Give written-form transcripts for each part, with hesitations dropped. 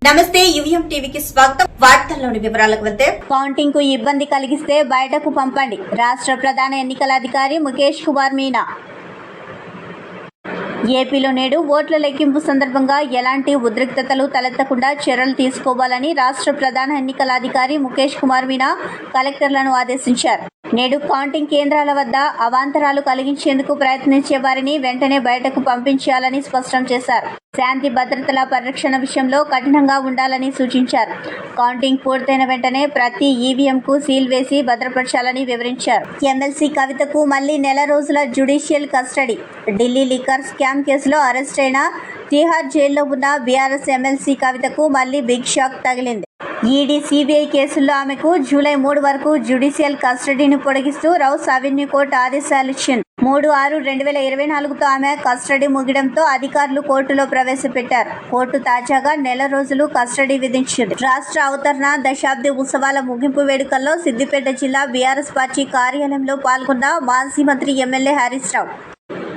నమస్తే యువిఎం టీవీకి స్వాగతం. వార్తల్లోని వివరాలకు వెళ్తే, కౌంటింగ్ కు ఇబ్బంది కలిగిస్తే బయటకు పంపండి. రాష్ట్ర ప్రధాన ఎన్నికల అధికారి ముఖేష్ కుమార్ మీనా. ఏపీలో నేడు ఓట్ల లెక్కింపు సందర్భంగా ఎలాంటి ఉద్రిక్తతలు తలెత్తకుండా చర్యలు తీసుకోవాలని రాష్ట్ర ప్రధాన ఎన్నికల అధికారి ముఖేష్ కుమార్ మీనా కలెక్టర్లను ఆదేశించారు. నేడు కౌంటింగ్ కేంద్రాల వద్ద అవాంతరాలు కలిగించేందుకు ప్రయత్నించే వారిని వెంటనే బయటకు పంపించాలని స్పష్టం చేశారు. శాంతి భద్రతల పరిరక్షణ విషయంలో కఠినంగా ఉండాలని సూచించారు. కౌంటింగ్ పూర్తయిన వెంటనే ప్రతి ఈవీఎంకు సీల్ వేసి భద్రపరచాలని వివరించారు. ఎమ్మెల్సీ కవితకు మళ్లీ నెల రోజుల judicial custody. Delhi liquor scam కేసులో అరెస్ట్ అయిన తిహార్ జైల్లో ఉన్న బీఆర్ఎస్ ఎమ్మెల్సీ కవితకు మళ్లీ బిగ్ షాక్ తగిలింది. ఈడీ, సిబిఐ కేసుల్లో ఆమెకు జూలై 3 వరకు జ్యుడిషియల్ కస్టడీని పొడిగిస్తూ రౌస్ అవెన్యూ కోర్టు ఆదేశాలిచ్చింది. 3/6/2024తో ఆమె కస్టడీ ముగియడంతో అధికారులు కోర్టులో ప్రవేశపెట్టారు. కోర్టు తాజాగా నెల రోజులు కస్టడీ విధించింది. రాష్ట్ర అవతరణ దశాబ్ది ఉత్సవాల ముగింపు వేడుకల్లో సిద్దిపేట జిల్లా బీఆర్ఎస్ పార్టీ కార్యాలయంలో పాల్గొన్న మాజీ మంత్రి ఎమ్మెల్యే హరీష్ రావు,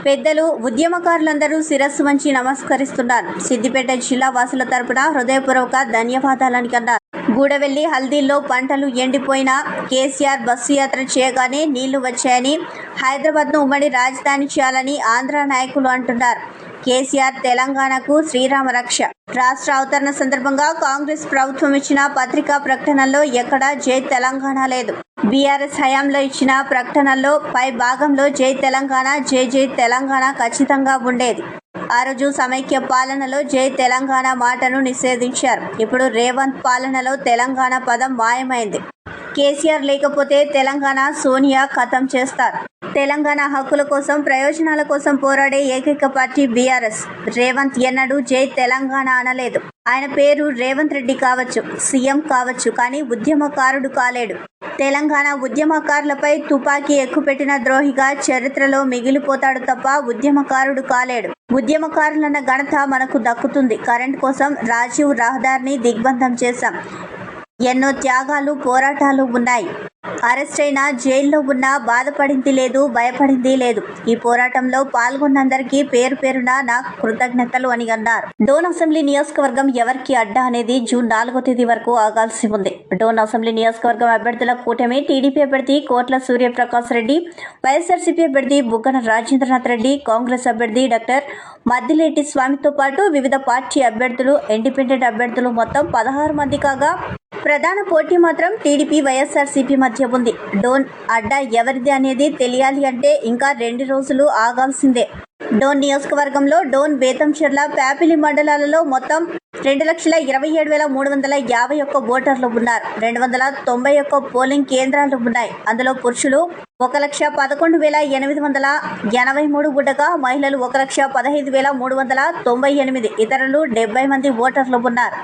పెద్దలు, ఉద్యమకారులందరూ శిరస్సు వంచి నమస్కరిస్తున్నారు. సిద్దిపేట జిల్లా వాసుల తరపున హృదయపూర్వక ధన్యవాదాలని అన్నారు. గూడవెల్లి, హల్దీల్లో పంటలు ఎండిపోయినా కేసీఆర్ బస్సు యాత్ర చేయగానే నీళ్లు వచ్చాయని, హైదరాబాద్ను ఉమ్మడి రాజధాని చేయాలని ఆంధ్ర నాయకులు అంటున్నారు. కేసీఆర్ తెలంగాణకు శ్రీరామ రక్ష. రాష్ట్ర అవతరణ సందర్భంగా కాంగ్రెస్ ప్రభుత్వం ఇచ్చిన పత్రికా ప్రకటనల్లో ఎక్కడా జై తెలంగాణ లేదు. బీఆర్ఎస్ హయాంలో ఇచ్చిన ప్రకటనల్లో పై భాగంలో జై తెలంగాణ, జై జై తెలంగాణ ఖచ్చితంగా ఉండేది. ఆ రోజు సమైక్య పాలనలో జై తెలంగాణ మాటను నిషేధించారు. ఇప్పుడు రేవంత్ పాలనలో తెలంగాణ పదం మాయమైంది. కేసీఆర్ లేకపోతే తెలంగాణ సోనియా ఖతం చేస్తారు. తెలంగాణ హక్కుల కోసం, ప్రయోజనాల కోసం పోరాడే ఏకైక పార్టీ బీఆర్ఎస్. రేవంత్ ఎన్నడూ జై తెలంగాణ అనలేదు. ఆయన పేరు రేవంత్ రెడ్డి కావచ్చు, సీఎం కావచ్చు, కానీ ఉద్యమకారుడు కాలేడు. తెలంగాణ ఉద్యమకారులపై తుపాకీ ఎక్కుపెట్టిన ద్రోహిగా చరిత్రలో మిగిలిపోతాడు తప్ప ఉద్యమకారుడు కాలేడు. ఉద్యమకారులన్న ఘనత మనకు దక్కుతుంది. కరెంట్ కోసం రాజీవ్ రహదారిని దిగ్బంధం చేశాం. ఎన్నో త్యాగాలు, పోరాటాలు ఉన్నాయి. అరెస్ట్ అయినా, జైల్లో ఉన్నా బాధపడింది లేదు, భయపడింది లేదు. ఈ పోరాటంలో పాల్గొన్నందరికీ పేరు పేరున నా కృతజ్ఞతలు అని అన్నారు. డోన్ అసెంబ్లీ నియోజకవర్గం ఎవరికి అడ్డా అనేది జూన్ 4వ తేదీ వరకు ఆగాల్సి ఉంది. డోన్ అసెంబ్లీ నియోజకవర్గం అభ్యర్థుల కూటమి టీడీపీ అభ్యర్థి కోట్ల సూర్యప్రకాష్ రెడ్డి, వైఎస్ఆర్సీపీ అభ్యర్థి బుగ్గన రాజేంద్రనాథ్ రెడ్డి, కాంగ్రెస్ అభ్యర్థి డాక్టర్ మద్దిలేటి స్వామితో పాటు వివిధ పార్టీ అభ్యర్థులు, ఇండిపెండెంట్ అభ్యర్థులు మొత్తం 16 మంది కాగా ప్రధాన పోటీ మాత్రం టీడీపీ, వైఎస్ఆర్సీపీ మధ్య ఉంది. డోన్ అడ్డా ఎవరిది అనేది తెలియాలి అంటే ఇంకా 2 రోజులు ఆగాల్సిందే. డోన్ నియోజకవర్గంలో డోన్, బేతంచెర్ల, ప్యాపిలి మండలాలలో మొత్తం 2,27,351 ఓటర్లు ఉన్నారు. 291 పోలింగ్ కేంద్రాలు ఉన్నాయి. అందులో పురుషులు 1,11,883 ఉండగా మహిళలు 1,15,398, ఇతరులు 70 మంది ఓటర్లు ఉన్నారు.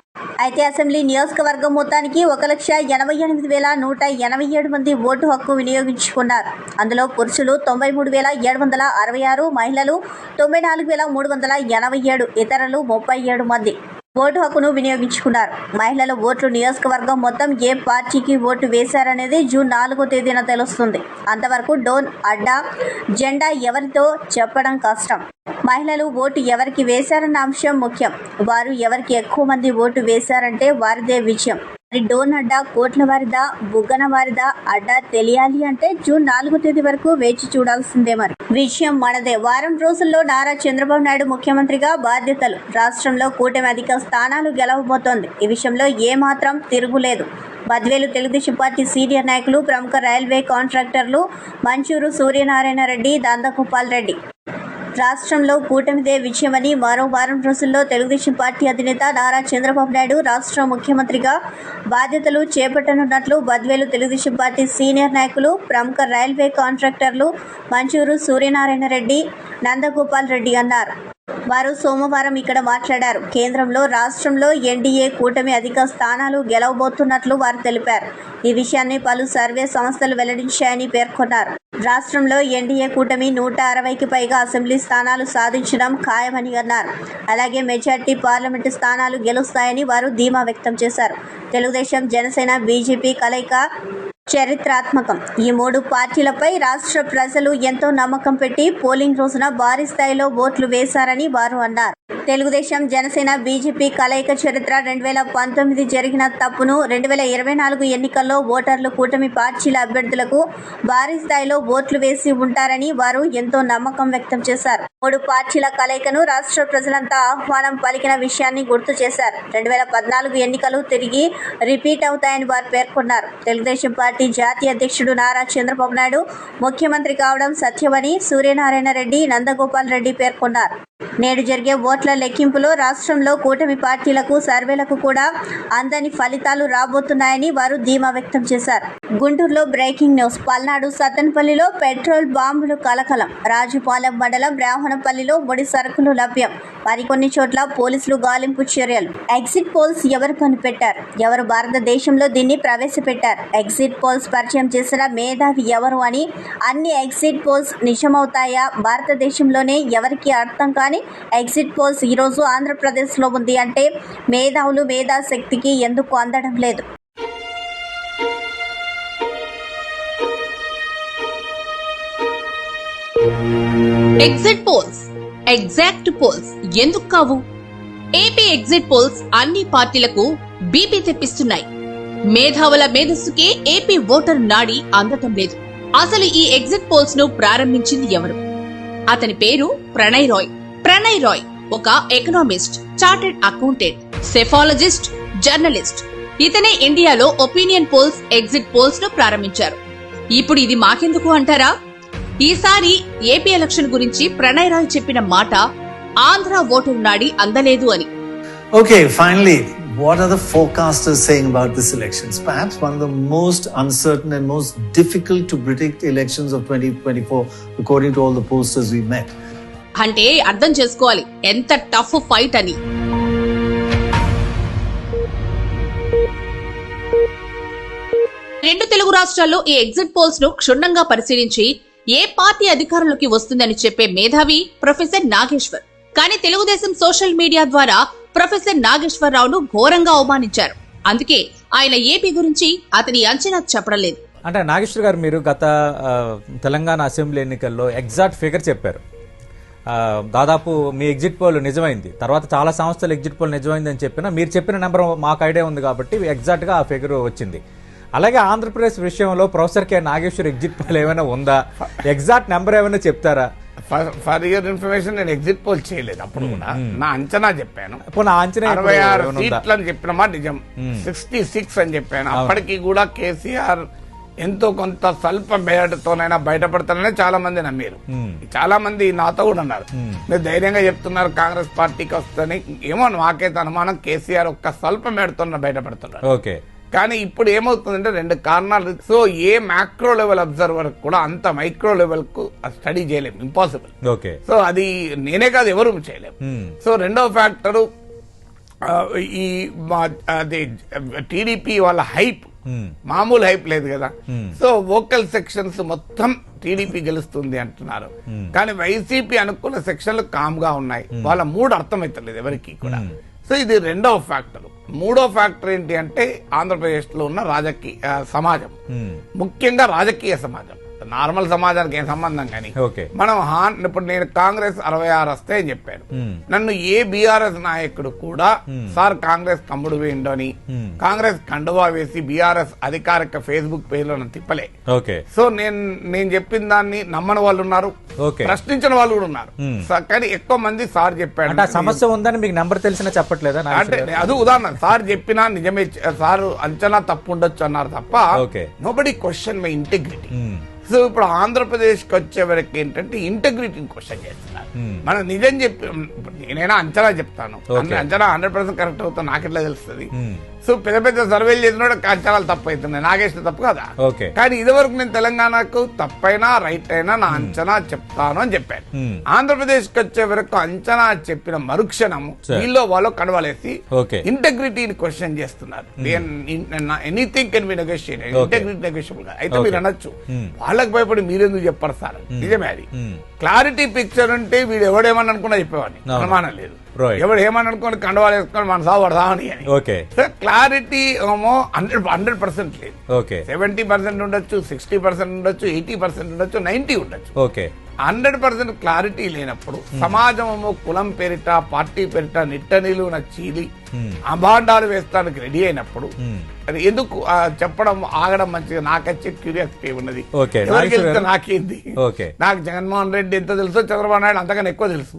అయితే అసెంబ్లీ నియోజకవర్గం మొత్తానికి 1,88,187 మంది ఓటు హక్కు వినియోగించుకున్నారు. అందులో పురుషులు 93,766, మహిళలు 94,387, ఇతరులు 37 మంది ఓటు హక్కును వినియోగించుకున్నారు. మహిళల ఓట్లు నియోజకవర్గం మొత్తం ఏ పార్టీకి ఓటు వేశారనేది జూన్ 4వ తేదీన తెలుస్తుంది. అంతవరకు డోన్ అడ్డా జెండా ఎవరితో చెప్పడం కష్టం. మహిళలు ఓటు ఎవరికి వేశారన్న అంశం ముఖ్యం. వారు ఎవరికి ఎక్కువ మంది ఓటు వేశారంటే వారిదే విజయం. మరి డోన్ అడ్డా కోట్ల వారిదా, బుగ్గన వారిదా అడ్డా తెలియాలి అంటే జూన్ 4వ తేదీ వరకు వేచి చూడాల్సిందే. మరి విజయం మనదే. వారం రోజుల్లో నారా చంద్రబాబు నాయుడు ముఖ్యమంత్రిగా బాధ్యతలు. రాష్ట్రంలో కూటమి అధిక స్థానాలు గెలవబోతోంది. ఈ విషయంలో ఏమాత్రం తిరుగులేదు. బద్వేలు తెలుగుదేశం పార్టీ సీనియర్ నాయకులు, ప్రముఖ రైల్వే కాంట్రాక్టర్లు మంచూరు సూర్యనారాయణ రెడ్డి, దందగోపాల్ రెడ్డి రాష్ట్రంలో కూటమిదే విజయమని, మరో వారం రోజుల్లో తెలుగుదేశం పార్టీ అధినేత నారా చంద్రబాబు నాయుడు రాష్ట్ర ముఖ్యమంత్రిగా బాధ్యతలు చేపట్టనున్నట్లు బద్వేలు తెలుగుదేశం పార్టీ సీనియర్ నాయకులు, ప్రముఖ రైల్వే కాంట్రాక్టర్లు మంచూరు సూర్యనారాయణ రెడ్డి, నందగోపాల్ రెడ్డి అన్నారు. వారు సోమవారం ఇక్కడ మాట్లాడారు. కేంద్రంలో, రాష్ట్రంలో ఎన్డీఏ కూటమి అధిక స్థానాలు గెలవబోతున్నట్లు వారు తెలిపారు. ఈ విషయాన్ని పలు సర్వే సంస్థలు వెల్లడించాయని పేర్కొన్నారు. రాష్ట్రంలో ఎన్డీఏ కూటమి 160కి పైగా అసెంబ్లీ స్థానాలు సాధించడం ఖాయమని అన్నారు. అలాగే మెజార్టీ పార్లమెంటు స్థానాలు గెలుస్తాయని వారు ధీమా వ్యక్తం చేశారు. తెలుగుదేశం, జనసేన, బీజేపీ కలయిక చరిత్రాత్మకం. ఈ 3 పార్టీలపై రాష్ట్ర ప్రజలు ఎంతో నమ్మకం పెట్టి పోలింగ్ రోజున భారీ స్థాయిలో ఓట్లు వేశారని వారు అన్నారు. తెలుగుదేశం, జనసేన, బీజేపీ కలయిక చరిత్ర 2019 జరిగిన తప్పును 2024 ఎన్నికల్లో ఓటర్లు కూటమి పార్టీల అభ్యర్థులకు భారీ స్థాయిలో ఓట్లు వేసి ఉంటారని వారు ఎంతో నమ్మకం వ్యక్తం చేశారు. 3 పార్టీల కలయికను రాష్ట్ర ప్రజలంతా ఆహ్వానం పలికిన విషయాన్ని గుర్తు చేశారు. 2014 ఎన్నికలు తిరిగి రిపీట్ అవుతాయని వారు పేర్కొన్నారు. తెలుగుదేశం పార్టీ జాతీయ అధ్యక్షుడు నారా చంద్రబాబు నాయుడు ముఖ్యమంత్రి కావడం సత్యమని సూర్యనారాయణ రెడ్డి, నందగోపాల్ రెడ్డి పేర్కొన్నారు. నేడు జరిగే ఓట్ల లెక్కింపులో రాష్ట్రంలో కూటమి పార్టీలకు సర్వేలకు కూడా అందని ఫలితాలు రాబోతున్నాయని వారు ధీమా వ్యక్తం చేశారు. గుంటూరులో బ్రేకింగ్ న్యూస్. పల్నాడు సత్తెనపల్లిలో పెట్రోల్ బాంబులు కలకలం. రాజుపాలెం మండలం బ్రాహ్మణపల్లిలో ముడి సరుకులు లభ్యం. మరికొన్ని చోట్ల పోలీసులు గాలింపు చర్యలు. ఎగ్జిట్ పోల్స్ ఎవరు కనిపెట్టారు? ఎవరు భారతదేశంలో దీన్ని ప్రవేశపెట్టారు? ఎగ్జిట్ పోల్స్ పరిచయం చేసిన మేధావి ఎవరు అని అన్ని ఎగ్జిట్ పోల్స్ నిజమవుతాయా? భారతదేశంలోనే ఎవరికి అర్థం కాని ఎగ్జిట్ పోల్స్ ఈరోజు ఆంధ్రప్రదేశ్లో ఉంది అంటే మేధావులు మేధాశక్తికి ఎందుకు అందడం లేదు? ఎగ్జిట్ పోల్స్, ఎగ్జాక్ట్ పోల్స్ ఎందుకు కావు? ఏపీ ఎగ్జిట్ పోల్స్ అన్ని పార్టీలకు బీపీ తెప్పిస్తున్నాయి. మేధావుల మేధస్సుకే ఏపీ ఓటర్ నాడి అందటం లేదు. అసలు ఈ ఎగ్జిట్ పోల్స్ ను ప్రారంభించింది ఎవరు? అతని పేరు ప్రణయ్ రాయ్. ప్రణయ్ రాయ్ ఒక economist, chartered accountant, psephologist, journalist. ఇతనే ఇండియాలో ఒపీనియన్ పోల్స్, ఎగ్జిట్ పోల్స్ ను ప్రారంభించారు. ఇప్పుడు ఇది మాకెందుకు అంటారా? ఈసారి ఏపీ ఎలక్షన్ గురించి ప్రణయ్ రాయ్ చెప్పిన మాట ఆంధ్ర ఓటర్ నాడి అందలేదు అని. Okay, finally, what are the forecasters saying about this elections? Perhaps one of the most uncertain and most difficult to predict elections of 2024, according to all the pollsters we met. అంటే అర్థం చేసుకోవాలి ఎంత tough fight అని. రెండు తెలుగు రాష్ట్రాల్లో ఈ exit polls ను క్షుణ్ణంగా పరిశీలించి ఏ పార్టీ అధికారంలోకి వస్తుందని చెప్పే మేధావి ప్రొఫెసర్ నాగేశ్వర్. కానీ తెలుగుదేశం సోషల్ మీడియా ద్వారా ప్రొఫెసర్ నాగేశ్వరరావును ఘోరంగా అవమానించారు. అందుకే ఆయన ఏపీ గురించి అతని అంచనా చెప్పడం లేదు. అంటే నాగేశ్వర్ గారు, మీరు గత తెలంగాణ అసెంబ్లీ ఎన్నికల్లో ఎగ్జాక్ట్ ఫిగర్ చెప్పారు. దాదాపు మీ ఎగ్జిట్ పోల్ నిజమైంది, తర్వాత చాలా సంస్థలు ఎగ్జిట్ పోల్ నిజమైంది అని చెప్పినా మీరు చెప్పిన నెంబర్ మాకు ఐడియా ఉంది కాబట్టి ఎగ్జాక్ట్ గా ఆ ఫిగర్ వచ్చింది. అలాగే ఆంధ్రప్రదేశ్ విషయంలో professor K Nageshwar exit poll ఏమైనా ఉందా? ఎగ్జాక్ట్ నెంబర్ ఏమైనా చెప్తారా? ఫర్ యువర్ ఇన్ఫర్మేషన్, నేను ఎగ్జిట్ పోల్ చేయలేదు. అప్పుడు కూడా నా అంచనా చెప్పాను. 66 సీట్లు అని చెప్పిన మాట నిజం. 66 అని చెప్పాను. అప్పటికి కూడా కేసీఆర్ ఎంతో కొంత స్వల్ప మేరతోనైనా బయటపడతానని చాలా మంది నమ్మారు. చాలా మంది నాతో కూడా అన్నారు, మీరు ధైర్యంగా చెప్తున్నారు కాంగ్రెస్ పార్టీకి వస్తుందని. ఏమో నాకైతే అనుమానం, కేసీఆర్ ఒక్క స్వల్ప మేరతో బయటపడుతున్నారు. ఓకే, కానీ ఇప్పుడు ఏమవుతుందంటే 2 కారణాలు. సో ఏ మ్యాక్రో లెవెల్ అబ్జర్వర్ కూడా అంత మైక్రో లెవెల్ కు స్టడీ చేయలేము, ఇంపాసిబుల్. ఓకే, సో అది నేనే కాదు, ఎవరు చేయలేము. సో రెండవ ఫ్యాక్టరు ఈ అది టీడీపీ వాళ్ళ హైప్, మామూలు హైప్ లేదు కదా. సో వోకల్ సెక్షన్స్ మొత్తం టీడీపీ గెలుస్తుంది అంటున్నారు. కానీ వైసీపీ అనుకున్న సెక్షన్లు కామ్ గా ఉన్నాయి. వాళ్ళ మూడు అర్థమైతలేదు ఎవరికి కూడా. సో ఇది రెండవ ఫ్యాక్టర్. మూడో ఫ్యాక్టర్ ఏంటి అంటే ఆంధ్రప్రదేశ్ లో ఉన్న రాజకీయ సమాజం, ముఖ్యంగా రాజకీయ సమాజం. నార్మల్ సమాజానికి ఏం సంబంధం కానీ మనం ఇప్పుడు నేను కాంగ్రెస్ 66 వస్తాయని చెప్పాను. నన్ను ఏ బీఆర్ఎస్ నాయకుడు కూడా సార్ కాంగ్రెస్ కమ్ముడు వేయండు అని కాంగ్రెస్ కండువా వేసి బీఆర్ఎస్ అధికారిక ఫేస్బుక్ పేజ్ లో తిప్పలే. సో నేను చెప్పిన దాన్ని నమ్మని వాళ్ళు ఉన్నారు, ప్రశ్నించిన వాళ్ళు కూడా ఉన్నారు. కానీ ఎక్కువ మంది సార్ చెప్పాడు సమస్య ఉందని మీకు నెంబర్ తెలిసినా చెప్పట్లేదా అంటే అది ఉదాహరణ. సార్ చెప్పినా నిజమే, సార్ అంచనా తప్పు ఉండొచ్చు అన్నారు తప్ప nobody question my integrity. So ఇప్పుడు ఆంధ్రప్రదేశ్ కి వచ్చే వరకు ఏంటంటే ఇంటగ్రిటీని క్వశ్చన్ చేస్తున్నారు. మనం నిజం చెప్పి నేనైనా అంచనా చెప్తాను, అంచనా 100% కరెక్ట్ అవుతా నాకెట్లా తెలుస్తుంది? సో పెద్ద పెద్ద సర్వేలు చేసిన అంచనాలు తప్పు అవుతున్నాయి. నాగేశ్వర తప్పు కదా. కానీ ఇదివరకు నేను తెలంగాణకు తప్పైనా రైట్ అయినా నా అంచనా చెప్తాను అని చెప్పాను. ఆంధ్రప్రదేశ్ కి వచ్చే వరకు అంచనా చెప్పిన మరుక్షణం వీళ్ళు వాళ్ళు కడవలేసి ఇంటగ్రిటీని క్వశ్చన్ చేస్తున్నారు. Anything can be negotiate, integrity negotiable గా అయితే మీరు అనొచ్చు. వాళ్ళకి భయపడి మీరెందుకు చెప్పారు సార్? నిజమే అది. క్లారిటీ పిక్చర్ ఉంటే వీడు ఎవడేమని అనుకున్నా చెప్పేవాడిని, అనుమానం లేదు. Right. ఎవడు ఏమని అనుకోని కండవాలు వేసుకొని మన సాగు పడదామని అని. ఓకే, క్లారిటీ ఏమో 100% లేదు. ఓకే, 70% ఉండొచ్చు, 60% ఉండొచ్చు, 80% ఉండొచ్చు, 90 ఉండొచ్చు. ఓకే. 100% క్లారిటీ లేనప్పుడు సమాజము కులం పేరిట, పార్టీ పేరిట నిట్టనీలు చీలి అభాండాలు వేస్తానికి రెడీ అయినప్పుడు అది ఎందుకు చెప్పడం ఆగడం మంచిగా? నాకొచ్చే క్యూరియాసిటీ ఉన్నది. ఎవరికి వెళ్తే నాకేంది? నాకు జగన్మోహన్ రెడ్డి ఎంత తెలుసో, చంద్రబాబు నాయుడు అంతకన్నా ఎక్కువ తెలుసు,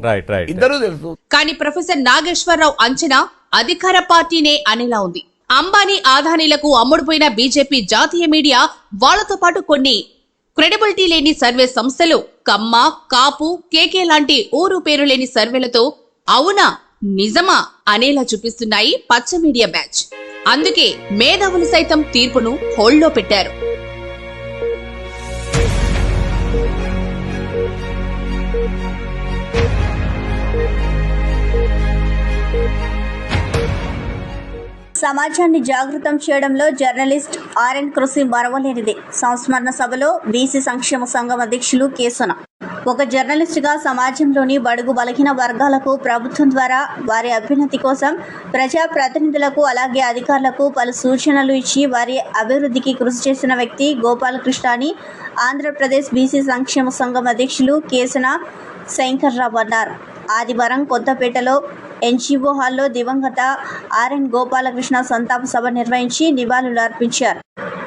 ఇద్దరు తెలుసు. కానీ ప్రొఫెసర్ నాగేశ్వరరావు అంచనా అధికార పార్టీనే అనేలా ఉంది. అంబానీ ఆదానీలకు అమ్ముడుపోయిన బీజేపీ జాతీయ మీడియా, వాళ్లతో పాటు కొన్ని క్రెడిబిలిటీ లేని సర్వే సంస్థలు కమ్మ, కాపు, కేకే లాంటి ఊరు పేరు లేని సర్వేలతో అవునా నిజమా అనేలా చూపిస్తున్నాయి పచ్చ మీడియా బ్యాచ్. అందుకే మేధావులు సైతం తీర్పును హోల్డ్లో పెట్టారు. సమాజాన్ని జాగృతం చేయడంలో జర్నలిస్ట్ ఆర్ఎన్ కృషి మరవలేనిది. సంస్మరణ సభలో బీసీ సంక్షేమ సంఘం అధ్యక్షులు కేసన. ఒక జర్నలిస్టుగా సమాజంలోని బడుగు బలహీన వర్గాలకు ప్రభుత్వం ద్వారా వారి అభ్యున్నతి కోసం ప్రజా ప్రతినిధులకు అలాగే అధికారులకు పలు సూచనలు ఇచ్చి వారి అభివృద్ధికి కృషి చేసిన వ్యక్తి గోపాలకృష్ణ అని ఆంధ్రప్రదేశ్ బీసీ సంక్షేమ సంఘం అధ్యక్షులు కేసన శంకర్రావు అన్నారు. ఆదివారం కొత్తపేటలో ఎన్జీఓ హాల్లో దివంగత ఆర్ఎన్ గోపాలకృష్ణ సంతాప సభ నిర్వహించి నివాళులు అర్పించారు.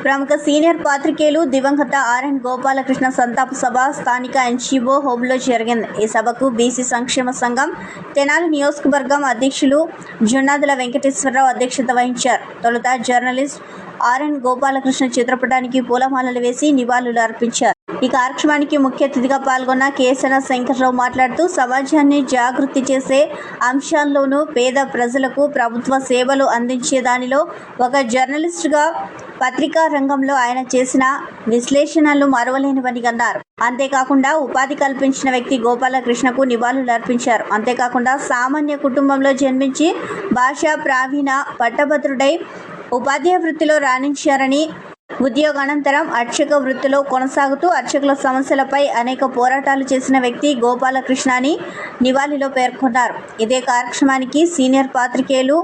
ప్రముఖ సీనియర్ పాత్రికేయులు దివంగత ఆర్ఎన్ గోపాలకృష్ణ సంతాప సభ స్థానిక ఎన్జీఓ హోంలో జరిగింది. ఈ సభకు బీసీ సంక్షేమ సంఘం తెనాలి నియోజకవర్గం అధ్యక్షులు జొన్నాదుల వెంకటేశ్వరరావు అధ్యక్షత వహించారు. తొలుత జర్నలిస్ట్ ఆర్ఎన్ గోపాలకృష్ణ చిత్రపటానికి పూలమాలలు వేసి నివాళులు అర్పించారు. ఈ కార్యక్రమానికి ముఖ్య అతిథిగా పాల్గొన్న కేసన శంకర్రావు మాట్లాడుతూ సమాజాన్ని జాగృతి చేసే అంశాల్లోనూ పేద ప్రజలకు ప్రభుత్వ సేవలు అందించే దానిలో ఒక జర్నలిస్టుగా పత్రికా రంగంలో ఆయన చేసిన విశ్లేషణలు మరవలేనివని అన్నారు. అంతేకాకుండా ఉపాధి కల్పించిన వ్యక్తి గోపాలకృష్ణకు నివాళులు అర్పించారు. అంతేకాకుండా సామాన్య కుటుంబంలో జన్మించి భాషా ప్రావీణ పట్టభద్రుడై ఉపాధ్యాయ వృత్తిలో రాణించారని, ఉద్యోగానంతరం అర్చక వృత్తిలో కొనసాగుతూ అర్చకుల సమస్యలపై అనేక పోరాటాలు చేసిన వ్యక్తి గోపాలకృష్ణ అని నివాళిలో పేర్కొన్నారు. ఇదే కార్యక్రమానికి సీనియర్ పాత్రికేయులు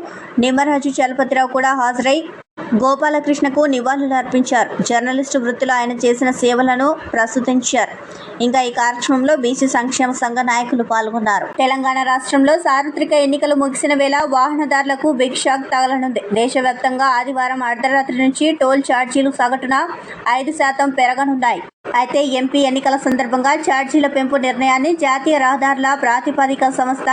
నిమ్మరాజు చలపతిరావు కూడా హాజరై గోపాలకృష్ణకు నివాళులు అర్పించారు. జర్నలిస్టు వృత్తిలో ఆయన చేసిన సేవలను ప్రస్తుతించారు. ఇంకా ఈ కార్యక్రమంలో బీసీ సంక్షేమ సంఘ నాయకులు పాల్గొన్నారు. తెలంగాణ రాష్ట్రంలో సార్వత్రిక ఎన్నికలు ముగిసిన వేళ వాహనదారులకు బిగ్ షాక్ తగలనుంది. దేశవ్యాప్తంగా ఆదివారం అర్ధరాత్రి నుంచి టోల్ ఛార్జీలు సగటున 5% పెరగనున్నాయి. అయితే ఎంపీ ఎన్నికల సందర్భంగా ఛార్జీల పెంపు నిర్ణయాన్ని జాతీయ రహదారుల ప్రాతిపదిక సంస్థ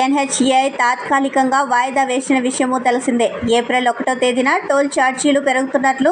ఎన్హెచ్ఏఐ తాత్కాలికంగా వాయిదా వేసిన విషయమూ తెలిసిందే. ఏప్రిల్ 1వ తేదీన టోల్ ఛార్జీలు పెరుగుతున్నట్లు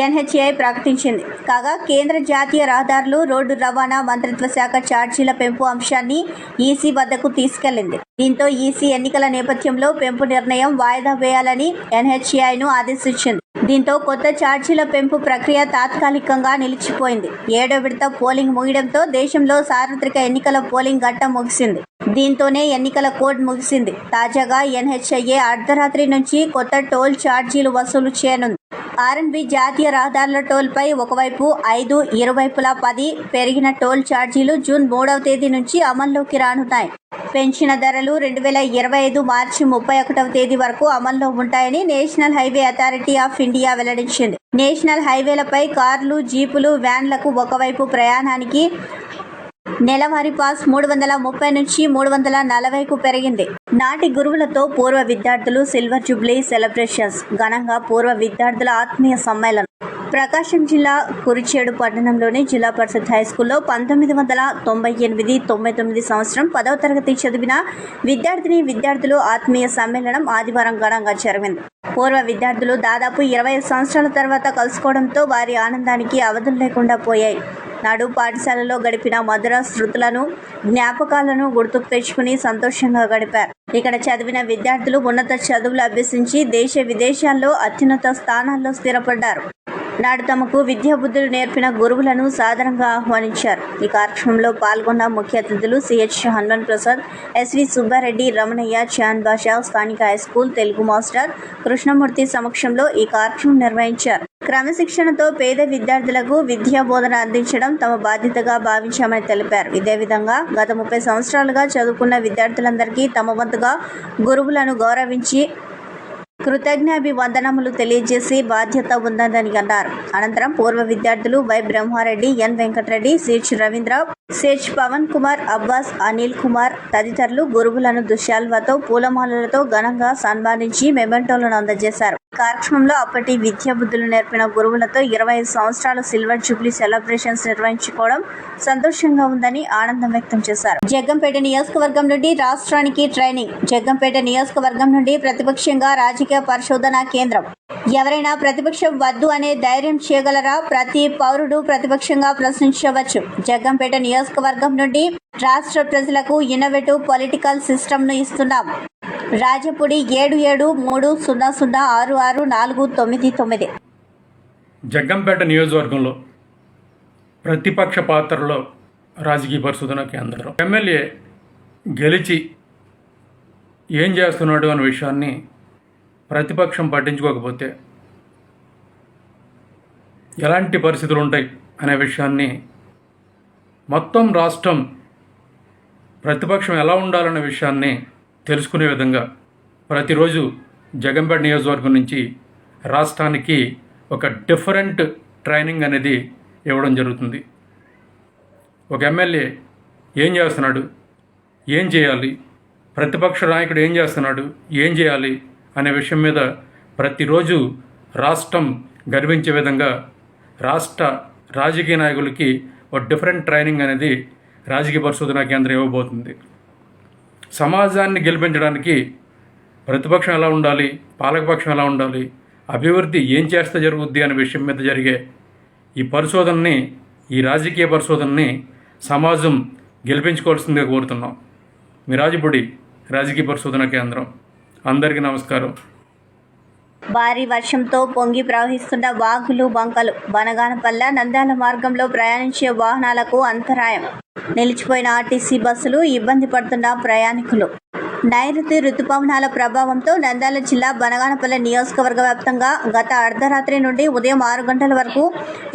ఎన్హెచ్ఏఐ ప్రకటించింది. కాగా కేంద్ర జాతీయ రహదారులు రోడ్డు రవాణా మంత్రిత్వ శాఖ ఛార్జీల పెంపు అంశాన్ని ఈసీ వద్దకు తీసుకెళ్లింది. దీంతో ఈసీ ఎన్నికల నేపథ్యంలో పెంపు నిర్ణయం వాయిదా వేయాలని ఎన్హెచ్ఏఐను ఆదేశించింది. దీంతో కొత్త ఛార్జీల పెంపు ప్రక్రియ తాత్కాలికంగా నిలిచిపోయింది. 7వ విడత పోలింగ్ ముగియడంతో దేశంలో సార్వత్రిక ఎన్నికల పోలింగ్ ఘట్టం ముగిసింది. దీంతోనే ఎన్నికల కోడ్ ముగిసింది. తాజాగా ఎన్హెచ్ఐఏ అర్ధరాత్రి నుంచి కొత్త టోల్ ఛార్జీలు వసూలు చేయనుంది. ఆర్ఎన్బి జాతీయ రహదారుల టోల్పై ఒకవైపు 5, ఇరువైపులా 10 పెరిగిన టోల్ ఛార్జీలు జూన్ 3వ తేదీ నుంచి అమల్లోకి రానున్నాయి. పెంచిన ధరలు 2025 మార్చి 31వ తేదీ వరకు అమల్లో ఉంటాయని national highway authority of India వెల్లడించింది. నేషనల్ హైవేలపై కార్లు, జీపులు, వ్యాన్లకు ఒకవైపు ప్రయాణానికి నెలవారీ పాస్ 330 నుంచి 340కు పెరిగింది. నాటి గురువులతో పూర్వ విద్యార్థులు సిల్వర్ జూబ్లీ సెలబ్రేషన్స్. ఘనంగా పూర్వ విద్యార్థుల ఆత్మీయ సమ్మేళనం. ప్రకాశం జిల్లా కురిచేడు పట్టణంలోని జిల్లా పరిషత్ హైస్కూల్లో 1998-99 సంవత్సరం 10వ తరగతి చదివిన విద్యార్థులు ఆత్మీయ సమ్మేళనం ఆదివారం ఘనంగా జరిగింది. పూర్వ విద్యార్థులు దాదాపు 20 సంవత్సరాల తర్వాత కలుసుకోవడంతో వారి ఆనందానికి అవధులు లేకుండా పోయాయి. నాడు పాఠశాలలో గడిపిన మధుర శృతులను, జ్ఞాపకాలను గుర్తుకు తెచ్చుకుని సంతోషంగా గడిపారు. ఇక్కడ చదివిన విద్యార్థులు ఉన్నత చదువులు అభ్యసించి దేశ విదేశాల్లో అత్యున్నత స్థానాల్లో స్థిరపడ్డారు. నాడు తమకు విద్యాబుద్ధులు నేర్పిన గురువులను సాదరంగా ఆహ్వానించారు. ఈ కార్యక్రమంలో పాల్గొన్న ముఖ్య అతిథులు సిహెచ్ హనుమాన్ ప్రసాద్, ఎస్వి సుబ్బారెడ్డి, రమణయ్య, చాంద్ బాషా, స్థానిక హైస్కూల్ తెలుగు మాస్టర్ కృష్ణమూర్తి సమక్షంలో ఈ కార్యక్రమం నిర్వహించారు. క్రమశిక్షణతో పేద విద్యార్థులకు విద్యా బోధన అందించడం తమ బాధ్యతగా భావించామని తెలిపారు. ఇదే విధంగా గత 30 సంవత్సరాలుగా చదువుకున్న విద్యార్థులందరికీ తమ వంతుగా గురువులను గౌరవించి కృతజ్ఞాభివందనములు తెలియజేసి బాధ్యత ఉందని అన్నారు. అనంతరం పూర్వ విద్యార్థులు Y Brahma Reddy, N Venkata Reddy, CH Ravindra, CH Pavan Kumar, Abbas, Anil Kumar తదితరులు గురువులను దుశ్శాల్వతో పూలమాలలతో ఘనంగా సన్మానించి మెమెంటోలను అందజేశారు. కార్యక్రమంలో అప్పటి విద్యా బుద్ధులు నేర్పిన గురువులతో 25 సంవత్సరాల సిల్వర్ జూబ్లీ సెలబ్రేషన్స్ నిర్వహించుకోవడం సంతోషంగా ఉందని ఆనందం వ్యక్తం చేశారు. జగ్గంపేట నియోజకవర్గం నుండి రాష్ట్రానికి ట్రైనింగ్. జగ్గంపేట నియోజకవర్గం నుండి ప్రతిపక్షంగా రాజకీయ పరిశోధనా కేంద్రం. ఎవరైనా ప్రతిపక్షం వద్దు అనే ధైర్యం చేయగలరా? ప్రతి పౌరుడు ప్రతిపక్షంగా ప్రశ్నించవచ్చు. జగ్గంపేట నియోజకవర్గం నుండి రాష్ట్ర ప్రజలకు ఇన్నోవేటివ్ పొలిటికల్ సిస్టమ్ను ఇస్తున్నాం. రాజపుడి 7730066499. జగ్గంపేట నియోజకవర్గంలో ప్రతిపక్ష పాత్రలో రాజకీయ పరిశోధన కేంద్రం. ఎమ్మెల్యే గెలిచి ఏం చేస్తున్నాడు అనే విషయాన్ని ప్రతిపక్షం పట్టించుకోకపోతే ఎలాంటి పరిస్థితులు ఉంటాయి అనే విషయాన్ని మొత్తం రాష్ట్రం ప్రతిపక్షం ఎలా ఉండాలనే విషయాన్ని తెలుసుకునే విధంగా ప్రతిరోజు జగ్గంపేట నియోజకవర్గం నుంచి రాష్ట్రానికి ఒక డిఫరెంట్ ట్రైనింగ్ అనేది ఇవ్వడం జరుగుతుంది. ఒక ఎమ్మెల్యే ఏం చేస్తున్నాడు, ఏం చేయాలి, ప్రతిపక్ష నాయకుడు ఏం చేస్తున్నాడు, ఏం చేయాలి అనే విషయం మీద ప్రతిరోజు రాష్ట్రం గర్వించే విధంగా రాష్ట్ర రాజకీయ నాయకులకి ఒక డిఫరెంట్ ట్రైనింగ్ అనేది రాజకీయ పరిశోధనా కేంద్రం ఇవ్వబోతుంది. సమాజాన్ని గెలిపించడానికి ప్రతిపక్షం ఎలా ఉండాలి, పాలకపక్షం ఎలా ఉండాలి, అభివృద్ధి ఏం చేస్తే జరుగుద్ది అనే విషయం మీద జరిగే ఈ పరిశోధనని, ఈ రాజకీయ పరిశోధనని సమాజం గెలిపించుకోవాల్సిందిగా కోరుతున్నాం. మీ రాజపుడి రాజకీయ పరిశోధనా కేంద్రం. అందరికీ నమస్కారం. భారీ వర్షంతో పొంగి ప్రవహిస్తున్న వాగులు, బంకలు. బనగానపల్లె నంద్యాల మార్గంలో ప్రయాణించే వాహనాలకు అంతరాయం. నిలిచిపోయిన ఆర్టీసీ బస్సులు, ఇబ్బంది పడుతున్న ప్రయాణికులు. నైరుతి రుతుపవనాల ప్రభావంతో నంద్యాల జిల్లా బనగానపల్లె నియోజకవర్గ వ్యాప్తంగా గత అర్ధరాత్రి నుండి ఉదయం 6 గంటల వరకు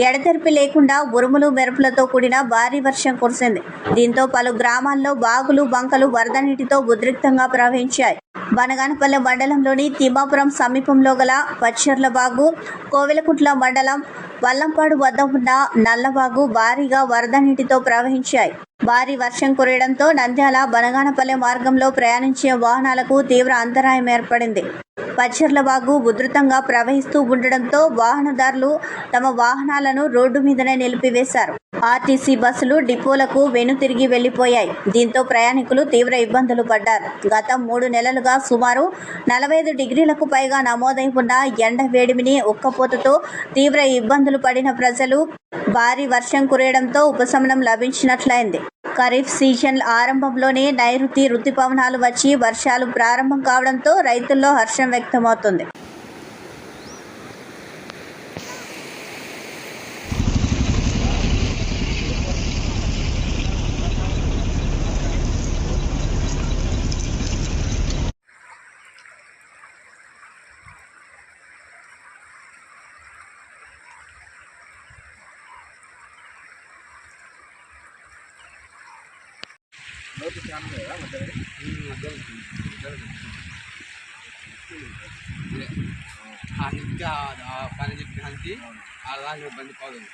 ఎడతెరిపి లేకుండా ఉరుములు, మెరుపులతో కూడిన భారీ వర్షం కురిసింది. దీంతో పలు గ్రామాల్లో వాగులు, బంకలు వరద నీటితో ఉద్రిక్తంగా ప్రవహించాయి. బనగానపల్లె మండలంలోని తిమ్మాపురం సమీపంలో గల పచ్చర్లవాగు, కోవెలకుంట్ల మండలం వల్లంపాడు వద్ద ఉన్న నల్లవాగు భారీగా వరద నీటితో ప్రవహించాయి. భారీ వర్షం కురియడంతో నంద్యాల బనగానపల్లె మార్గంలో ప్రయాణించే వాహనాలకు తీవ్ర అంతరాయం ఏర్పడింది. పచ్చర్లవాగు ఉధృతంగా ప్రవహిస్తూ ఉండడంతో వాహనదారులు తమ వాహనాలను రోడ్డు మీదనే నిలిపివేశారు. ఆర్టీసీ బస్సులు డిపోలకు వెనుతిరిగి వెళ్లిపోయాయి. దీంతో ప్రయాణికులు తీవ్ర ఇబ్బందులు పడ్డారు. గత 3 నెలలుగా సుమారు 45 డిగ్రీలకు పైగా నమోదై ఉన్న ఎండ వేడిమిని, ఉక్కపోతతో తీవ్ర ఇబ్బందులు పడిన ప్రజలు భారీ వర్షం కురియడంతో ఉపశమనం లభించినట్లయింది. ఖరీఫ్ సీజన్ ఆరంభంలోనే నైరుతి రుతుపవనాలు వచ్చి వర్షాలు ప్రారంభం కావడంతో రైతుల్లో హర్షం వ్యక్తమవుతుంది. ఇంకా పని చెప్పడానికి అలాంటి ఇబ్బంది పోతుంది.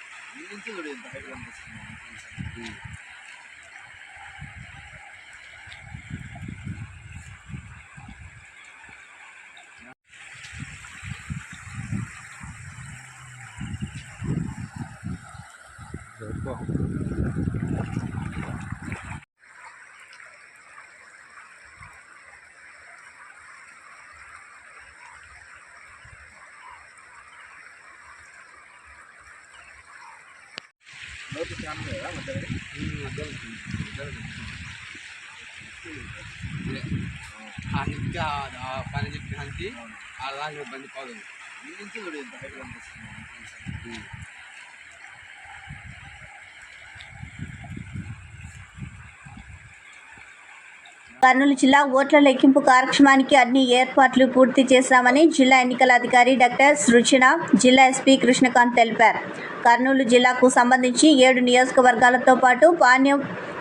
ఇంకా పని చెప్పడానికి అలాంటి ఇబ్బంది పోతుంది. కర్నూలు జిల్లా ఓట్ల లెక్కింపు కార్యక్రమానికి అన్ని ఏర్పాట్లు పూర్తి చేశామని జిల్లా ఎన్నికల అధికారి డాక్టర్ సృజన, జిల్లా ఎస్పీ కృష్ణకాంత్ తెలిపారు. కర్నూలు జిల్లాకు సంబంధించి 7 నియోజకవర్గాలతో పాటు పాణ్యం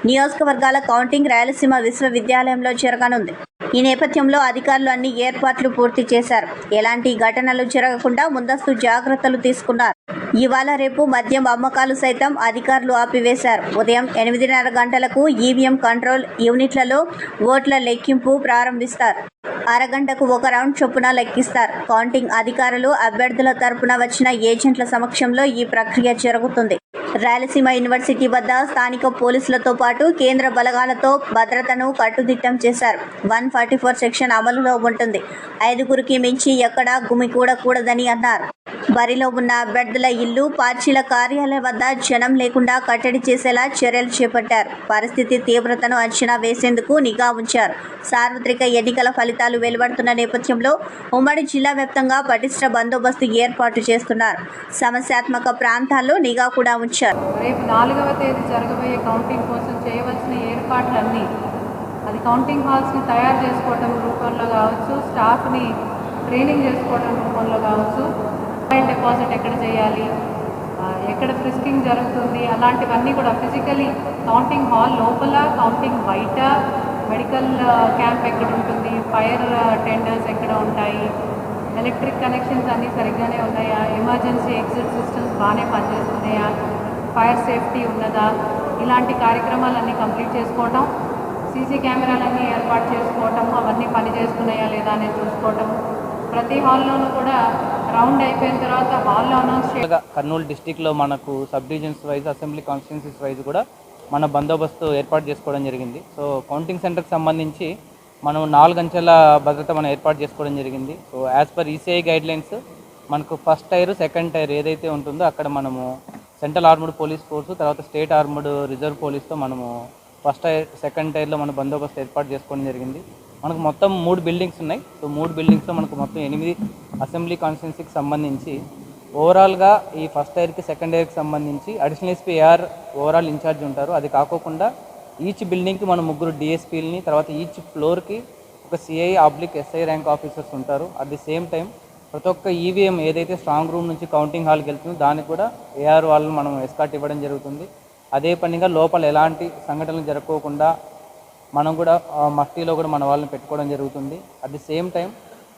నియోజకవర్గాల కౌంటింగ్ రాయలసీమ విశ్వవిద్యాలయంలో జరగనుంది. ఈ నేపథ్యంలో అధికారులు అన్ని ఏర్పాట్లు పూర్తి చేశారు. ఎలాంటి ఘటనలు జరగకుండా ముందస్తు జాగ్రత్తలు తీసుకున్నారు. ఇవాళ రేపు మద్యం అమ్మకాలు సైతం అధికారులు ఆపివేశారు. ఉదయం 8:30 గంటలకు ఈవీఎం కంట్రోల్ యూనిట్లలో ఓట్ల లెక్కింపు ప్రారంభిస్తారు. అరగంటకు 1 రౌండ్ చొప్పున లెక్కిస్తారు. కౌంటింగ్ అధికారులు అభ్యర్థుల తరపున వచ్చిన ఏజెంట్ల సమక్షంలో ఈ ప్రక్రియ జరుగుతుంది. రాయలసీమ యూనివర్సిటీ వద్ద స్థానిక పోలీసులతో పాటు కేంద్ర బలగాలతో భద్రతను కట్టుదిట్టం చేశారు. 144 సెక్షన్ అమలులో ఉంటుంది. 5గురికి మించి ఎక్కడా గుమికూడకూడదని అన్నారు. బరిలో ఉన్న అభ్యర్థుల ఇల్లు, పార్టీల కార్యాలయం వద్ద జనం లేకుండా కట్టడి చేసేలా చర్యలు చేపట్టారు. పరిస్థితి తీవ్రతను అంచనా వేసేందుకు నిఘా ఉంచారు. సార్వత్రిక ఎన్నికల ఫలితాలు వెలువడుతున్న నేపథ్యంలో ఉమ్మడి జిల్లా వ్యాప్తంగా పటిష్ట బందోబస్తు ఏర్పాటు చేస్తున్నారు. సమస్యాత్మక ప్రాంతాల్లో నిఘా కూడా ఉంచారు. రేపు 4వ తేదీ జరగబోయే కౌంటింగ్ కోసం చేయవలసిన ఏర్పాట్లన్నీ అది కౌంటింగ్ హాల్స్ని తయారు చేసుకోవడం రూపంలో కావచ్చు, స్టాఫ్ని ట్రైనింగ్ చేసుకోవడం రూపంలో కావచ్చు, డిపాజిట్ ఎక్కడ చేయాలి, ఎక్కడ ఫ్రిస్కింగ్ జరుగుతుంది, అలాంటివన్నీ కూడా ఫిజికలీ కౌంటింగ్ హాల్ లోపల, కౌంటింగ్ బయట, మెడికల్ క్యాంప్ ఎక్కడ ఉంటుంది, ఫైర్ టెండర్స్ ఎక్కడ ఉంటాయి, ఎలక్ట్రిక్ కనెక్షన్స్ అన్నీ సరిగ్గానే ఉన్నాయా, ఎమర్జెన్సీ ఎగ్జిట్ సిస్టమ్స్ బాగానే పనిచేస్తున్నాయా, ఫైర్ సేఫ్టీ ఉన్నదా, ఇలాంటి కార్యక్రమాలన్నీ కంప్లీట్ చేసుకోవటం, సీసీ కెమెరాలన్నీ ఏర్పాటు చేసుకోవటం, అవన్నీ పని చేస్తున్నాయా లేదా అనేది చూసుకోవటం. ప్రతి హాల్లోనూ కూడా రౌండ్ అయిపోయిన తర్వాత హాల్లో అనౌన్స్ చేయగా కర్నూలు డిస్టిక్లో మనకు sub divisions wise, assembly constituencies wise కూడా మన బందోబస్తు ఏర్పాటు చేసుకోవడం జరిగింది. సో కౌంటింగ్ సెంటర్కి సంబంధించి మనం 4 అంచెల భద్రత మనం ఏర్పాటు చేసుకోవడం జరిగింది. So as per ECI guidelines మనకు ఫస్ట్ టైర్, సెకండ్ టైర్ ఏదైతే ఉంటుందో అక్కడ మనము సెంట్రల్ ఆర్మ్డ్ పోలీస్ ఫోర్సు, తర్వాత స్టేట్ ఆర్మ్డ్ రిజర్వ్ పోలీస్తో మనము ఫస్ట్ టైర్, సెకండ్ టైర్లో మన బందోబస్తు ఏర్పాటు చేసుకోవడం జరిగింది. మనకు మొత్తం 3 బిల్డింగ్స్ ఉన్నాయి. సో 3 బిల్డింగ్స్లో మనకు మొత్తం 8 అసెంబ్లీ కాన్స్టిట్యున్సీకి సంబంధించి ఓవరాల్గా ఈ ఫస్ట్ టైర్కి, సెకండ్ టైర్కి సంబంధించి additional SP AR overall in charge ఉంటారు. అది కాకోకుండా ఈచ్ బిల్డింగ్కి మనం 3 డిఎస్పీలని, తర్వాత ఈచ్ ఫ్లోర్కి ఒక సిఐ/ఎస్ఐ ర్యాంక్ ఆఫీసర్స్ ఉంటారు. అట్ ది సేమ్ టైం ప్రతి ఒక్క ఈవీఎం ఏదైతే స్ట్రాంగ్ రూమ్ నుంచి కౌంటింగ్ హాల్కి వెళ్తుందో దానికి కూడా ఏఆర్ వాళ్ళు మనం ఎస్కార్ట్ ఇవ్వడం జరుగుతుంది. అదే పనిగా లోపల ఎలాంటి సంఘటనలు జరగకోకుండా మనం కూడా మఫ్టీలో కూడా మన వాళ్ళని పెట్టుకోవడం జరుగుతుంది. అట్ ది సేమ్ టైం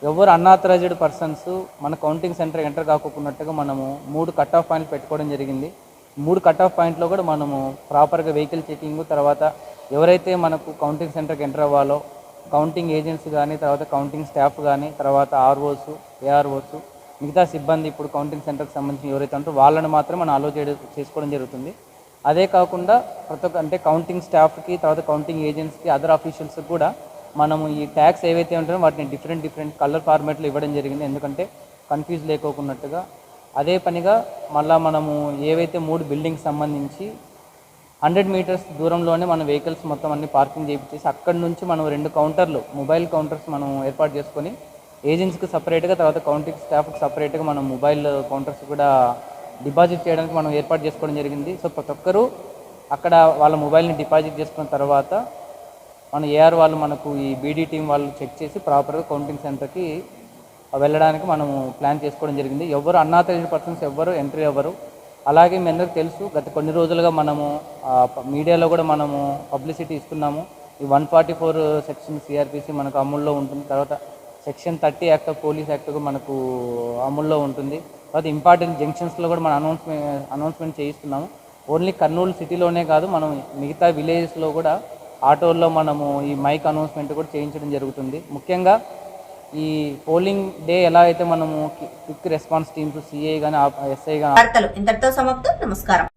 ఎవరు అన్ఆథరైజ్డ్ పర్సన్స్ మన కౌంటింగ్ సెంటర్ ఎంటర్ కాకున్నట్టుగా మనము 3 కట్ ఆఫ్ పాయింట్లు పెట్టుకోవడం జరిగింది. 3 కట్ ఆఫ్ పాయింట్లో కూడా మనము ప్రాపర్గా వెహికల్ చెకింగ్, తర్వాత ఎవరైతే మనకు కౌంటింగ్ సెంటర్కి ఎంటర్ అవ్వాలో కౌంటింగ్ ఏజెంట్స్ కానీ, తర్వాత కౌంటింగ్ స్టాఫ్ కానీ, తర్వాత ఆర్ఓస్, ఏఆర్ఓస్, మిగతా సిబ్బంది ఇప్పుడు కౌంటింగ్ సెంటర్కి సంబంధించి ఎవరైతే ఉంటారో వాళ్ళని మాత్రం మనం అలో చేసుకోవడం జరుగుతుంది. అదే కాకుండా ప్రతి ఒక్క అంటే కౌంటింగ్ స్టాఫ్కి, తర్వాత కౌంటింగ్ ఏజెంట్స్కి, అదర్ అఫీషియల్స్కి కూడా మనము ఈ ట్యాక్స్ ఏవైతే ఉంటాయో వాటిని డిఫరెంట్ కలర్ ఫార్మాట్లో ఇవ్వడం జరిగింది, ఎందుకంటే కన్ఫ్యూజ్ లేకోకున్నట్టుగా. అదే పనిగా మళ్ళీ మనము ఏవైతే 3 బిల్డింగ్స్ సంబంధించి 100 మీటర్స్ దూరంలోనే మన వెహికల్స్ మొత్తం అన్ని పార్కింగ్ చేయించేసి అక్కడి నుంచి మనం 2 కౌంటర్లు, మొబైల్ కౌంటర్స్ మనం ఏర్పాటు చేసుకొని ఏజెంట్స్కి సపరేట్గా, తర్వాత కౌంటింగ్ స్టాఫ్కి సపరేట్గా మనం మొబైల్ కౌంటర్స్ కూడా డిపాజిట్ చేయడానికి మనం ఏర్పాటు చేసుకోవడం జరిగింది. సో ప్రతి ఒక్కరూ అక్కడ వాళ్ళ మొబైల్ని డిపాజిట్ చేసుకున్న తర్వాత మన ఏఆర్ వాళ్ళు మనకు ఈ బీడీ టీం వాళ్ళు చెక్ చేసి ప్రాపర్గా కౌంటింగ్ సెంటర్కి వెళ్ళడానికి మనము ప్లాన్ చేసుకోవడం జరిగింది. ఎవరు అన్ఆథరైజ్డ్ పర్సన్స్ ఎవ్వరు ఎంట్రీ అవ్వరు. అలాగే మీ అందరికీ తెలుసు, గత కొన్ని రోజులుగా మనము మీడియాలో కూడా మనము పబ్లిసిటీ ఇస్తున్నాము. ఈ 144 సెక్షన్ సిఆర్పిసి మనకు అమల్లో ఉంటుంది. తర్వాత section 30 act of police act కూడా మనకు అమల్లో ఉంటుంది. తర్వాత ఇంపార్టెంట్ జంక్షన్స్లో కూడా మనం అనౌన్స్మెంట్ చేయిస్తున్నాము. ఓన్లీ కర్నూలు సిటీలోనే కాదు, మనం మిగతా విలేజెస్లో కూడా ఆటోల్లో మనము ఈ మైక్ అనౌన్స్మెంట్ కూడా చేయించడం జరుగుతుంది. ముఖ్యంగా ఈ పోలింగ్ డే ఎలా అయితే మనము క్విక్ రెస్పాన్స్ టీమ్స్, సిఐ కానీ, ఎస్ఐ కానీ. ఇంతటితో సమాప్తం. నమస్కారం.